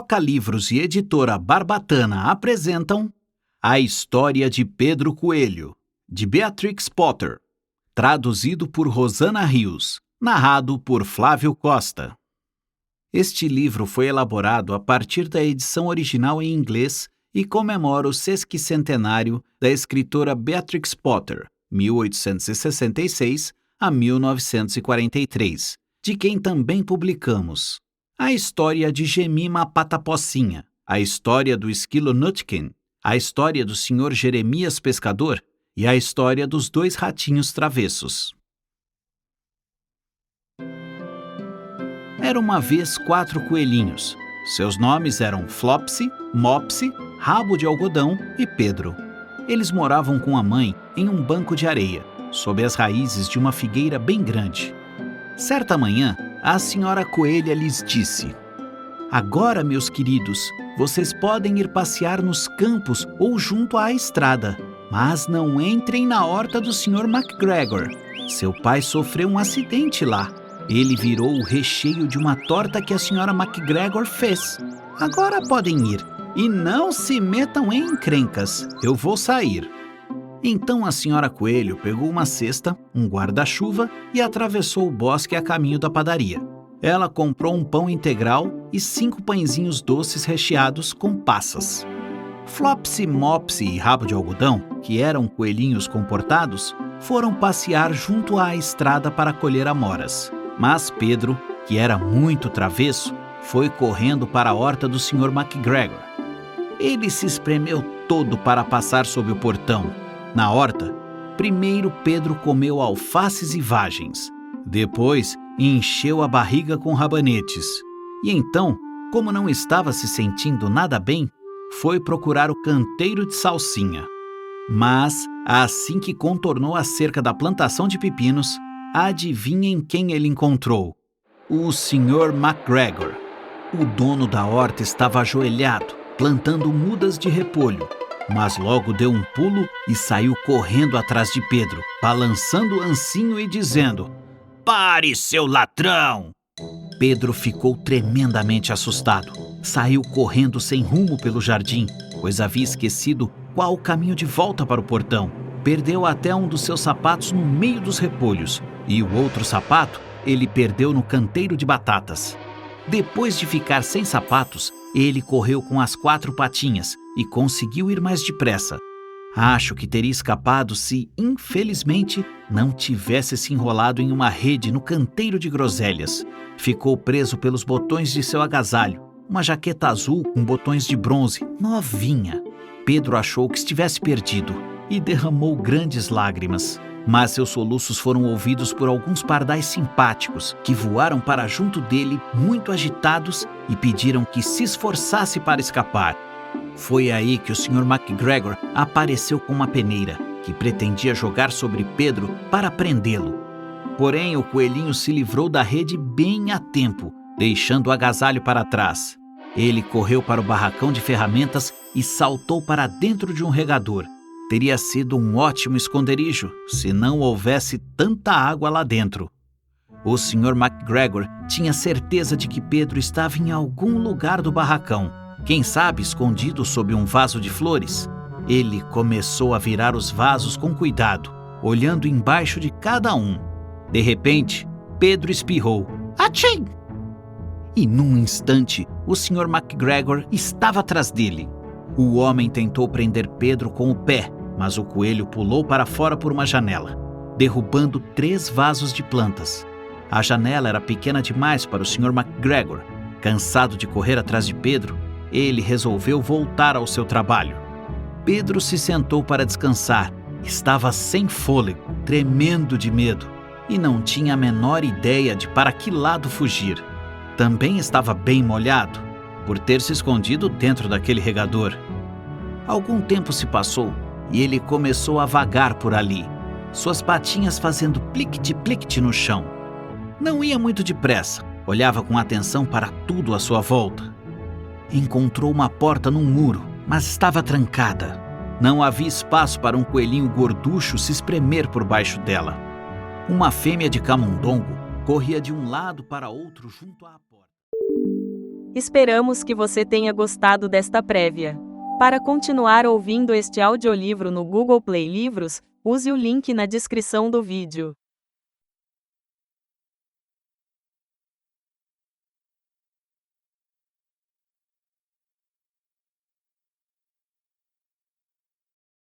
Toca Livros e Editora Barbatana apresentam A História de Pedro Coelho, de Beatrix Potter, traduzido por Rosana Rios, narrado por Flávio Costa. Este livro foi elaborado a partir da edição original em inglês e comemora o sesquicentenário da escritora Beatrix Potter, 1866 a 1943, de quem também publicamos A História de Jemima Patapocinha, A História do Esquilo Nutkin, A História do Sr. Jeremias Pescador e A História dos Dois Ratinhos Travessos. Era uma vez 4 coelhinhos. Seus nomes eram Flopsy, Mopsy, Rabo de Algodão e Pedro. Eles moravam com a mãe em um banco de areia, sob as raízes de uma figueira bem grande. Certa manhã, a senhora coelha lhes disse: "Agora, meus queridos, vocês podem ir passear nos campos ou junto à estrada, mas não entrem na horta do Sr. McGregor. Seu pai sofreu um acidente lá. Ele virou o recheio de uma torta que a Sra. McGregor fez. Agora podem ir. E não se metam em encrencas. Eu vou sair." Então a senhora coelho pegou uma cesta, um guarda-chuva e atravessou o bosque a caminho da padaria. Ela comprou um pão integral e 5 pãezinhos doces recheados com passas. Flopsy, Mopsy e Rabo de Algodão, que eram coelhinhos comportados, foram passear junto à estrada para colher amoras. Mas Pedro, que era muito travesso, foi correndo para a horta do Sr. McGregor. Ele se espremeu todo para passar sob o portão. Na horta, primeiro Pedro comeu alfaces e vagens. Depois, encheu a barriga com rabanetes. E então, como não estava se sentindo nada bem, foi procurar o canteiro de salsinha. Mas, assim que contornou a cerca da plantação de pepinos, adivinhem quem ele encontrou? O Sr. McGregor. O dono da horta estava ajoelhado, plantando mudas de repolho, mas logo deu um pulo e saiu correndo atrás de Pedro, balançando o ancinho e dizendo: "Pare, seu ladrão!" Pedro ficou tremendamente assustado. Saiu correndo sem rumo pelo jardim, pois havia esquecido qual o caminho de volta para o portão. Perdeu até um dos seus sapatos no meio dos repolhos, e o outro sapato ele perdeu no canteiro de batatas. Depois de ficar sem sapatos, ele correu com as 4 patinhas e conseguiu ir mais depressa. Acho que teria escapado se, infelizmente, não tivesse se enrolado em uma rede no canteiro de groselhas. Ficou preso pelos botões de seu agasalho, uma jaqueta azul com botões de bronze, novinha. Pedro achou que estivesse perdido e derramou grandes lágrimas. Mas seus soluços foram ouvidos por alguns pardais simpáticos que voaram para junto dele, muito agitados, e pediram que se esforçasse para escapar. Foi aí que o Sr. McGregor apareceu com uma peneira, que pretendia jogar sobre Pedro para prendê-lo. Porém, o coelhinho se livrou da rede bem a tempo, deixando o agasalho para trás. Ele correu para o barracão de ferramentas e saltou para dentro de um regador. Teria sido um ótimo esconderijo se não houvesse tanta água lá dentro. O Sr. McGregor tinha certeza de que Pedro estava em algum lugar do barracão, quem sabe escondido sob um vaso de flores. Ele começou a virar os vasos com cuidado, olhando embaixo de cada um. De repente, Pedro espirrou: "Achim!" E num instante, o Sr. McGregor estava atrás dele. O homem tentou prender Pedro com o pé, mas o coelho pulou para fora por uma janela, derrubando 3 vasos de plantas. A janela era pequena demais para o Sr. McGregor. Cansado de correr atrás de Pedro, ele resolveu voltar ao seu trabalho. Pedro se sentou para descansar. Estava sem fôlego, tremendo de medo, e não tinha a menor ideia de para que lado fugir. Também estava bem molhado, por ter se escondido dentro daquele regador. Algum tempo se passou e ele começou a vagar por ali, suas patinhas fazendo plict-plict no chão. Não ia muito depressa, olhava com atenção para tudo à sua volta. Encontrou uma porta num muro, mas estava trancada. Não havia espaço para um coelhinho gorducho se espremer por baixo dela. Uma fêmea de camundongo corria de um lado para outro junto à porta. Esperamos que você tenha gostado desta prévia. Para continuar ouvindo este audiolivro no Google Play Livros, use o link na descrição do vídeo.